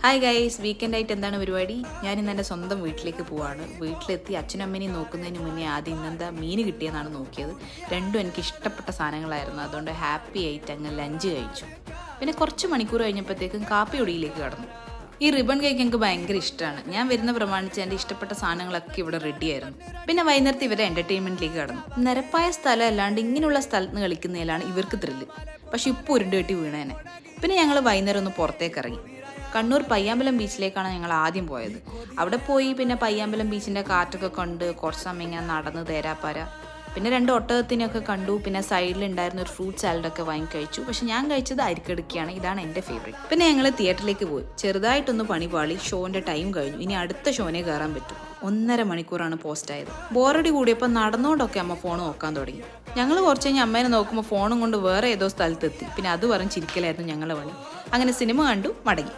Hi guys, weekend ആയിട്ട് എന്താണ് പരിപാടി? ഞാൻ ഇന്ന് എൻ്റെ സ്വന്തം വീട്ടിലേക്ക് പോവാണ്. വീട്ടിലെത്തി അച്ഛനും അമ്മേനെയും നോക്കുന്നതിന് മുന്നേ ആദ്യം ഇന്നെന്താ മീൻ കിട്ടിയെന്നാണ് നോക്കിയത്. രണ്ടും എനിക്ക് ഇഷ്ടപ്പെട്ട സാധനങ്ങളായിരുന്നു. അതുകൊണ്ട് ഹാപ്പി ആയിട്ട് അങ്ങ് ലഞ്ച് കഴിച്ചു. പിന്നെ കുറച്ച് മണിക്കൂർ കഴിഞ്ഞപ്പോഴത്തേക്കും കാപ്പി ഒടിയിലേക്ക് കടന്നു. ഈ റിബൺ കേക്ക് എനിക്ക് ഭയങ്കര ഇഷ്ടമാണ്. ഞാൻ വരുന്ന പ്രമാണിച്ച് എൻ്റെ ഇഷ്ടപ്പെട്ട സാധനങ്ങളൊക്കെ ഇവിടെ റെഡിയായിരുന്നു. പിന്നെ വൈകുന്നേരത്തെ ഇവരെ എൻ്റർടൈൻമെൻറ്റിലേക്ക് കടന്നു. നിരപ്പായ സ്ഥലം അല്ലാണ്ട് ഇങ്ങനെയുള്ള സ്ഥലത്ത് നിന്ന് കളിക്കുന്നതിലാണ് ഇവർക്ക് ത്രില്ല്. പക്ഷെ ഇപ്പോൾ ഉരുണ്ട് കെട്ടി വീണേനെ. പിന്നെ ഞങ്ങൾ വൈകുന്നേരം ഒന്ന് പുറത്തേക്ക് ഇറങ്ങി. കണ്ണൂർ പയ്യാമ്പലം ബീച്ചിലേക്കാണ് ഞങ്ങൾ ആദ്യം പോയത്. അവിടെ പോയി പിന്നെ പയ്യാമ്പലം ബീച്ചിൻ്റെ കാറ്റൊക്കെ കണ്ട് കുറച്ച് സമയം ഇങ്ങനെ നടന്ന് തേരാപ്പാര. പിന്നെ 2 ഒട്ടകത്തിനൊക്കെ കണ്ടു. പിന്നെ സൈഡിലുണ്ടായിരുന്ന ഒരു ഫ്രൂട്ട് സാലഡൊക്കെ വാങ്ങി കഴിച്ചു. പക്ഷെ ഞാൻ കഴിച്ചത് അരിക്കടുക്കിയാണ്. ഇതാണ് എൻ്റെ ഫേവറേറ്റ്. പിന്നെ ഞങ്ങൾ തിയേറ്ററിലേക്ക് പോയി. ചെറുതായിട്ടൊന്ന് പണി പാളി. ഷോൻ്റെ ടൈം കഴിഞ്ഞു. ഇനി അടുത്ത ഷോനെ കയറാൻ പറ്റും. 1.5 മണിക്കൂറാണ് പോസ്റ്റ് ആയത്. ബോറടി കൂടിയപ്പോൾ നടന്നുകൊണ്ടൊക്കെ അമ്മ ഫോൺ നോക്കാൻ തുടങ്ങി. ഞങ്ങൾ കുറച്ച് കഴിഞ്ഞ് അമ്മേനെ നോക്കുമ്പോൾ ഫോണും കൊണ്ട് വേറെ ഏതോ സ്ഥലത്തെത്തി. പിന്നെ അത് പറഞ്ഞ് ചിരിക്കലായിരുന്നു ഞങ്ങളെ പണി. അങ്ങനെ സിനിമ കണ്ടു മടങ്ങി.